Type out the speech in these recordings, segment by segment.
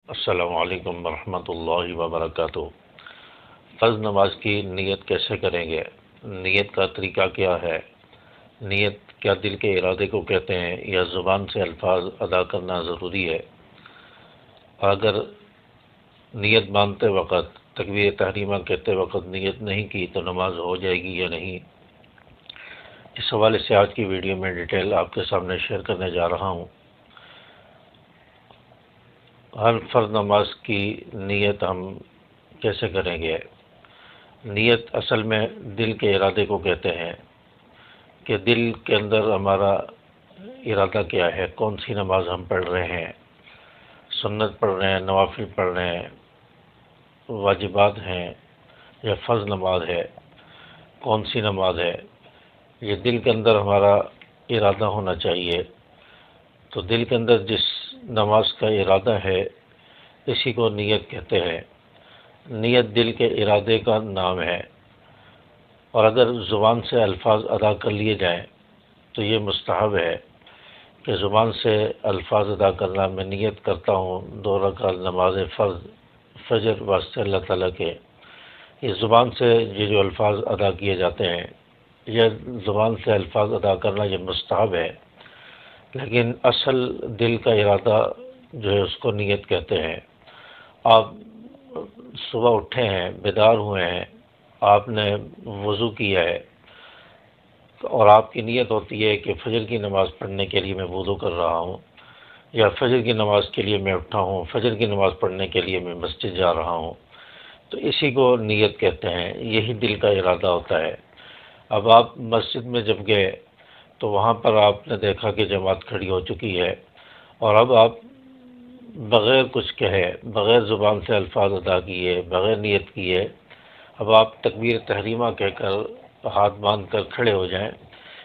السلام علیکم ورحمۃ اللہ وبرکاتہ۔ فرض نماز کی نیت کیسے کریں گے؟ نیت کا طریقہ کیا ہے؟ نیت کیا دل کے ارادے کو کہتے ہیں یا زبان سے الفاظ ادا کرنا ضروری ہے؟ اگر نیت باندھتے وقت تکبیر تحریمہ کہتے وقت نیت نہیں کی تو نماز ہو جائے گی یا نہیں؟ اس حوالے سے آج کی ویڈیو میں ڈیٹیل آپ کے سامنے شیئر کرنے جا رہا ہوں۔ ہر فرض نماز کی نیت ہم کیسے کریں گے؟ نیت اصل میں دل کے ارادے کو کہتے ہیں کہ دل کے اندر ہمارا ارادہ کیا ہے، کون سی نماز ہم پڑھ رہے ہیں، سنت پڑھ رہے ہیں، نوافل پڑھ رہے ہیں، واجبات ہیں یا فرض نماز ہے، کون سی نماز ہے، یہ دل کے اندر ہمارا ارادہ ہونا چاہیے۔ تو دل کے اندر جس نماز کا ارادہ ہے اسی کو نیت کہتے ہیں۔ نیت دل کے ارادے کا نام ہے، اور اگر زبان سے الفاظ ادا کر لیے جائیں تو یہ مستحب ہے کہ زبان سے الفاظ ادا کرنا۔ میں نیت کرتا ہوں 2 رکعت نماز فرض فجر واسطے اللہ تعالیٰ کے، یہ زبان سے یہ جو الفاظ ادا کیے جاتے ہیں، یہ زبان سے الفاظ ادا کرنا یہ مستحب ہے، لیکن اصل دل کا ارادہ جو ہے اس کو نیت کہتے ہیں۔ آپ صبح اٹھے ہیں، بیدار ہوئے ہیں، آپ نے وضو کیا ہے اور آپ کی نیت ہوتی ہے کہ فجر کی نماز پڑھنے کے لیے میں وضو کر رہا ہوں، یا فجر کی نماز کے لیے میں اٹھا ہوں، فجر کی نماز پڑھنے کے لیے میں مسجد جا رہا ہوں، تو اسی کو نیت کہتے ہیں، یہی دل کا ارادہ ہوتا ہے۔ اب آپ مسجد میں جب گئے تو وہاں پر آپ نے دیکھا کہ جماعت کھڑی ہو چکی ہے، اور اب آپ بغیر کچھ کہے، بغیر زبان سے الفاظ ادا کیے، بغیر نیت کیے، اب آپ تکبیر تحریمہ کہہ کر ہاتھ باندھ کر کھڑے ہو جائیں،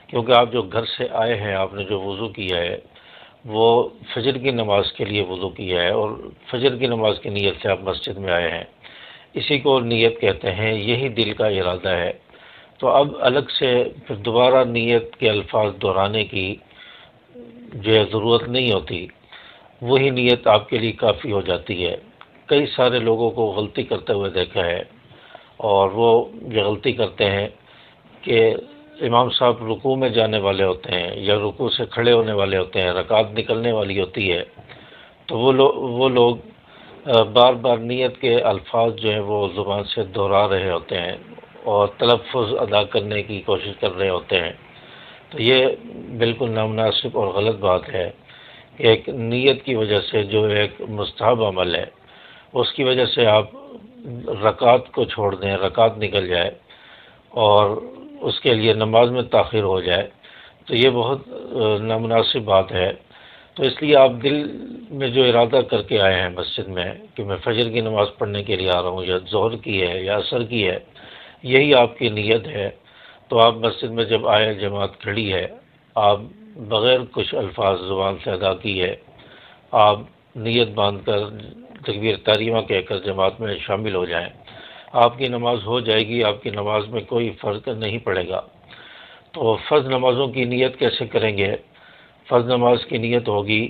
کیونکہ آپ جو گھر سے آئے ہیں، آپ نے جو وضو کیا ہے وہ فجر کی نماز کے لیے وضو کیا ہے، اور فجر کی نماز کی نیت سے آپ مسجد میں آئے ہیں، اسی کو نیت کہتے ہیں، یہی دل کا ارادہ ہے۔ تو اب الگ سے پھر دوبارہ نیت کے الفاظ دہرانے کی جو ہے ضرورت نہیں ہوتی، وہی نیت آپ کے لیے کافی ہو جاتی ہے۔ کئی سارے لوگوں کو غلطی کرتے ہوئے دیکھا ہے، اور وہ یہ غلطی کرتے ہیں کہ امام صاحب رکوع میں جانے والے ہوتے ہیں یا رکوع سے کھڑے ہونے والے ہوتے ہیں، رکعت نکلنے والی ہوتی ہے، تو وہ لوگ بار بار نیت کے الفاظ جو ہیں وہ زبان سے دہرا رہے ہوتے ہیں اور تلفظ ادا کرنے کی کوشش کر رہے ہوتے ہیں، تو یہ بالکل نامناسب اور غلط بات ہے کہ ایک نیت کی وجہ سے جو ایک مستحب عمل ہے اس کی وجہ سے آپ رکعت کو چھوڑ دیں، رکعت نکل جائے اور اس کے لیے نماز میں تاخیر ہو جائے، تو یہ بہت نامناسب بات ہے۔ تو اس لیے آپ دل میں جو ارادہ کر کے آئے ہیں مسجد میں کہ میں فجر کی نماز پڑھنے کے لیے آ رہا ہوں، یا ظہر کی ہے یا عصر کی ہے، یہی آپ کی نیت ہے۔ تو آپ مسجد میں جب آئے، جماعت کھڑی ہے، آپ بغیر کچھ الفاظ زبان سے ادا کیے آپ نیت باندھ کر تکبیر تحریمہ کہہ کر جماعت میں شامل ہو جائیں، آپ کی نماز ہو جائے گی، آپ کی نماز میں کوئی فرق نہیں پڑے گا۔ تو فرض نمازوں کی نیت کیسے کریں گے؟ فرض نماز کی نیت ہوگی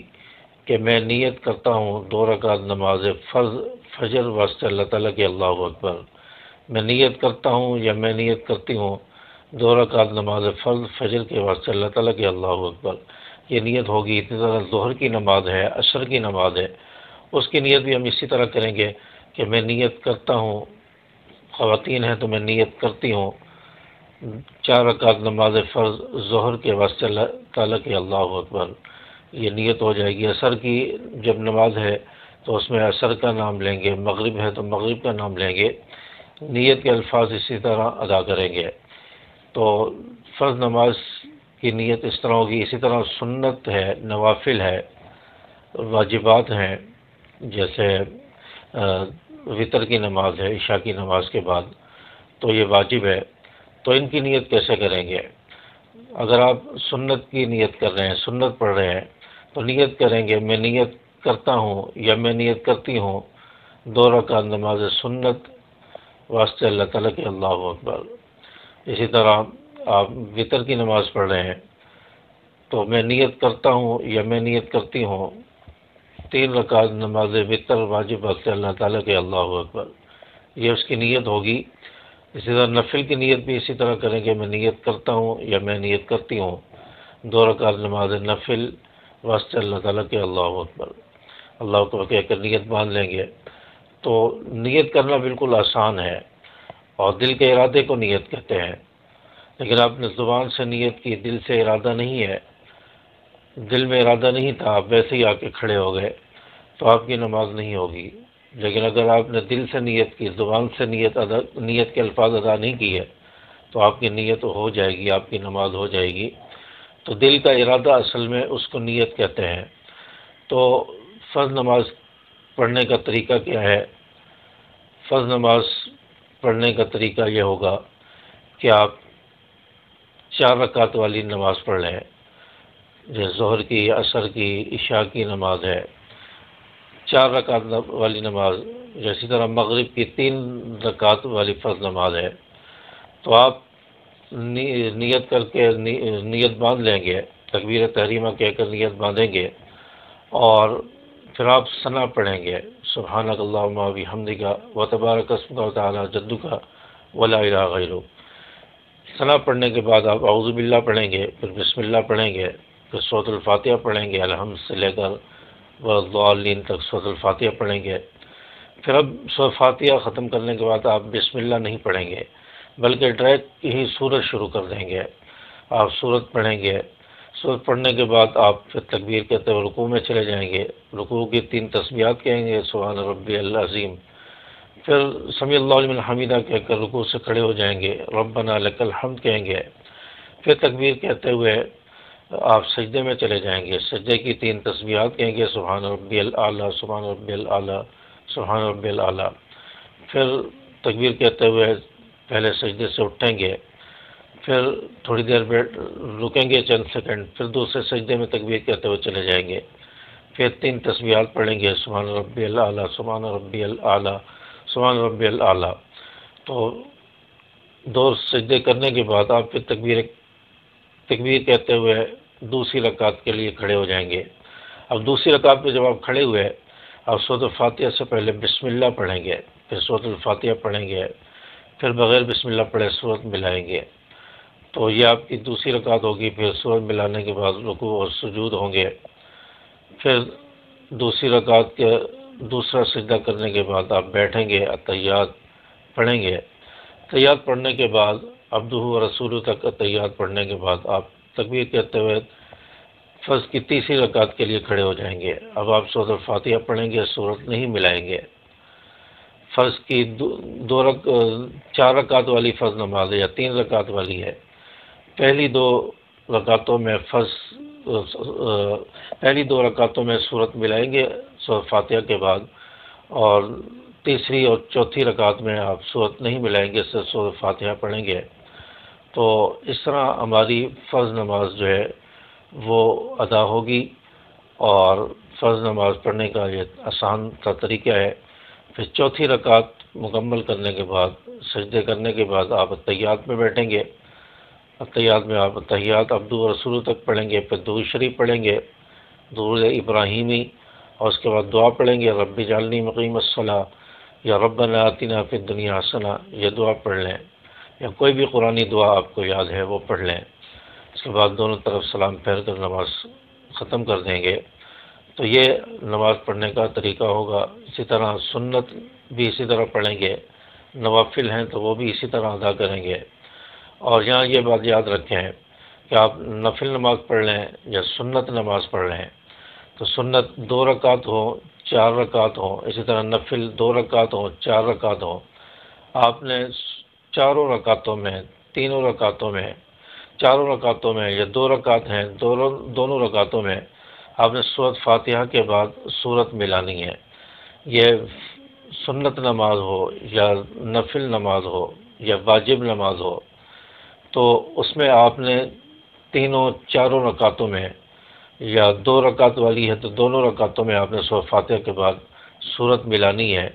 کہ میں نیت کرتا ہوں 2 رکعت نماز فرض فجر واسطے اللہ تعالیٰ کے، اللہ اکبر، میں نیت کرتا ہوں یا میں نیت کرتی ہوں 2 رکعت نماز فرض فجر کے واسطے اللہ تعالیٰ کے، اللہ اکبر، یہ نیت ہوگی۔ اسی طرح ظہر کی نماز ہے، عصر کی نماز ہے، اس کی نیت بھی ہم اسی طرح کریں گے کہ میں نیت کرتا ہوں، خواتین ہیں تو میں نیت کرتی ہوں 4 رکعت نماز فرض ظہر کے واسطے اللہ تعالیٰ کے، اللہ اکبر، یہ نیت ہو جائے گی۔ عصر کی جب نماز ہے تو اس میں عصر کا نام لیں گے، مغرب ہے تو مغرب کا نام لیں گے، نیت کے الفاظ اسی طرح ادا کریں گے۔ تو فرض نماز کی نیت اس طرح ہوگی۔ اسی طرح سنت ہے، نوافل ہے، واجبات ہیں، جیسے وطر کی نماز ہے عشاء کی نماز کے بعد، تو یہ واجب ہے، تو ان کی نیت کیسے کریں گے؟ اگر آپ سنت کی نیت کر رہے ہیں، سنت پڑھ رہے ہیں، تو نیت کریں گے میں نیت کرتا ہوں یا میں نیت کرتی ہوں 2 رکعت نماز سنت واسطے اللہ تعالیٰ کے، اللہ اکبر۔ اسی طرح آپ وطر کی نماز پڑھ رہے ہیں تو میں نیت کرتا ہوں یا میں نیت کرتی ہوں 3 رکعت نماز وتر واجب وقت اللہ تعالیٰ کے اللہ اکبر، یہ اس کی نیت ہوگی۔ اسی طرح نفل کی نیت بھی اسی طرح کریں کہ میں نیت کرتا ہوں یا میں نیت کرتی ہوں 2 رکعت نماز نفل واسطے اللہ تعالیٰ کے اللہ اکبر، اللہ اکبر کہہ کر نیت باندھ لیں گے۔ تو نیت کرنا بالکل آسان ہے، اور دل کے ارادے کو نیت کہتے ہیں، لیکن آپ نے زبان سے نیت کی، دل سے ارادہ نہیں ہے، دل میں ارادہ نہیں تھا، آپ ویسے ہی آ کے کھڑے ہو گئے تو آپ کی نماز نہیں ہوگی۔ لیکن اگر آپ نے دل سے نیت کی، زبان سے نیت کے الفاظ ادا نہیں کیے تو آپ کی نیت ہو جائے گی، آپ کی نماز ہو جائے گی۔ تو دل کا ارادہ اصل میں اس کو نیت کہتے ہیں۔ تو فرض نماز پڑھنے کا طریقہ کیا ہے؟ فرض نماز پڑھنے کا طریقہ یہ ہوگا کہ آپ 4 رکعت والی نماز پڑھ لیں، جیسے ظہر کی، عصر کی، عشاء کی نماز ہے 4 رکعت والی نماز، جیسی طرح مغرب کی 3 رکعت والی فرض نماز ہے۔ تو آپ نیت کر کے نیت باندھ لیں گے، تکبیر تحریمہ کہہ کر نیت باندھیں گے، اور پھر آپ ثنا پڑھیں گے، سبحانک اللہم و بحمدک و تبارک اسمک و تعالی جدک ولا الہ غیرک۔ ثنا پڑھنے کے بعد آپ اعوذ باللہ پڑھیں گے، پھر بسم اللہ پڑھیں گے، پھر سورۃ الفاتحہ پڑھیں گے، الحمد سے لے کر والضالین تک سورۃ الفاتحہ پڑھیں گے۔ پھر اب سورۃ فاتحہ ختم کرنے کے بعد آپ بسم اللہ نہیں پڑھیں گے، بلکہ ڈائریکٹ ہی سورت شروع کر دیں گے۔ آپ سورت پڑھیں گے، سورت پڑھنے کے بعد آپ پھر تکبیر کہتے ہوئے رکوع میں چلے جائیں گے، رکوع کی 3 تسبیحات کہیں گے، سبحان ربی العظیم، پھر سمیع اللہ لمن حمیدہ کہہ کر رکوع سے کھڑے ہو جائیں گے، ربنا لک الحمد کہیں گے، پھر تکبیر کہتے ہوئے آپ سجدے میں چلے جائیں گے، سجدے کی 3 تسبیحات کہیں گے، سبحان ربی الاعلیٰ، سبحان ربی الاعلیٰ، سبحان ربی الاعلیٰ، پھر تکبیر کہتے ہوئے پہلے سجدے سے اٹھیں گے، پھر تھوڑی دیر رکیں گے چند سیکنڈ، پھر دوسرے سجدے میں تکبیر کہتے ہوئے چلے جائیں گے، پھر 3 تسبیحات پڑھیں گے، سبحان ربی الاعلیٰ، سبحان ربی الاعلیٰ، سبحان ربی الاعلیٰ۔ تو 2 سجدے کرنے کے بعد آپ پھر تکبیر کہتے ہوئے دوسری رکعت کے لیے کھڑے ہو جائیں گے۔ اب دوسری رکعت پہ جب آپ کھڑے ہوئے، آپ سورۃ الفاتحہ سے پہلے بسم اللہ پڑھیں گے، پھر سورۃ الفاتحہ پڑھیں گے، پھر بغیر بسم اللہ پڑھے سورت ملائیں گے۔ تو یہ آپ کی دوسری رکعت ہوگی، پھر سورت ملانے کے بعد رکوع اور سجود ہوں گے، پھر دوسری رکعت کے دوسرا سجدہ کرنے کے بعد آپ بیٹھیں گے، اتحیات پڑھیں گے، اتحیات پڑھنے کے بعد عبدہ و رسولہ تک اتحیات پڑھنے کے بعد آپ تکبیر کہتے ہوئے فرض کی تیسری رکعت کے لیے کھڑے ہو جائیں گے۔ اب آپ سورۃ الفاتحہ پڑھیں گے، سورت نہیں ملائیں گے۔ فرض کی 4 رکعت والی فرض نماز ہے یا 3 رکعت والی ہے، پہلی 2 رکعتوں میں پہلی 2 رکعتوں میں سورت ملائیں گے سورۃ فاتحہ کے بعد، اور تیسری اور چوتھی رکعت میں آپ سورت نہیں ملائیں گے، صرف سورۃ فاتحہ پڑھیں گے۔ تو اس طرح ہماری فرض نماز جو ہے وہ ادا ہوگی، اور فرض نماز پڑھنے کا یہ آسان سا طریقہ ہے۔ پھر چوتھی رکعت مکمل کرنے کے بعد، سجدے کرنے کے بعد آپ اتحیات میں بیٹھیں گے، اتحیات میں آپ اتحیات عبدہ و رسولہ تک پڑھیں گے، پھر درود شریف پڑھیں گے، درود ابراہیمی، اور اس کے بعد دعا پڑھیں گے، رب اجعلنی مقیم الصلاۃ یا ربنا آتنا فی الدنیا حسنہ، یہ دعا پڑھ لیں، یا کوئی بھی قرآنی دعا آپ کو یاد ہے وہ پڑھ لیں۔ اس کے بعد دونوں طرف سلام پھیر کر نماز ختم کر دیں گے۔ تو یہ نماز پڑھنے کا طریقہ ہوگا۔ اسی طرح سنت بھی اسی طرح پڑھیں گے، نوافل ہیں تو وہ بھی اسی طرح ادا کریں گے۔ اور یہاں یہ بات یاد رکھیں کہ آپ نفل نماز پڑھ لیں یا سنت نماز پڑھ لیں، تو سنت 2 رکعت ہوں، 4 رکعت ہوں، اسی طرح نفل 2 رکعت ہوں، 4 رکعت ہوں، آپ نے چاروں رکعتوں میں، تینوں رکعتوں میں، چاروں رکعتوں میں یا 2 رکعت ہیں، دونوں رکعتوں میں آپ نے سورۃ فاتحہ کے بعد سورت ملانی ہے۔ یہ سنت نماز ہو یا نفل نماز ہو یا واجب نماز ہو، تو اس میں آپ نے چاروں رکعتوں میں، یا 2 رکعت والی ہے تو دونوں رکعتوں میں آپ نے سورۃ فاتحہ کے بعد سورت ملانی ہے۔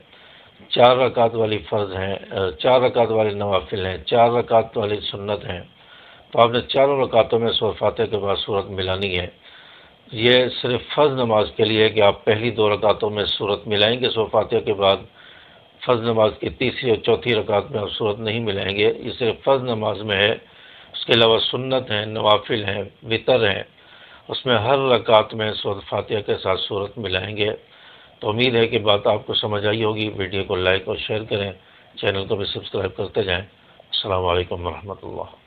4 رکعت والی فرض ہیں، 4 رکعت والی نوافل ہیں، 4 رکعت والی سنت ہیں، تو آپ نے چاروں رکعتوں میں سورۃ فاتحہ کے بعد سورت ملانی ہے۔ یہ صرف فرض نماز کے لیے ہے کہ آپ پہلی 2 رکعتوں میں صورت ملائیں گے سورۃ فاتحہ کے بعد، فرض نماز کی تیسری اور چوتھی رکعت میں آپ صورت نہیں ملائیں گے، یہ صرف فرض نماز میں ہے۔ اس کے علاوہ سنت ہیں، نوافل ہیں، وتر ہیں، اس میں ہر رکعت میں سورۃ فاتحہ کے ساتھ صورت ملائیں گے۔ تو امید ہے کہ بات آپ کو سمجھ آئی ہوگی۔ ویڈیو کو لائک اور شیئر کریں، چینل کو بھی سبسکرائب کرتے جائیں۔ السلام علیکم ورحمۃ اللہ۔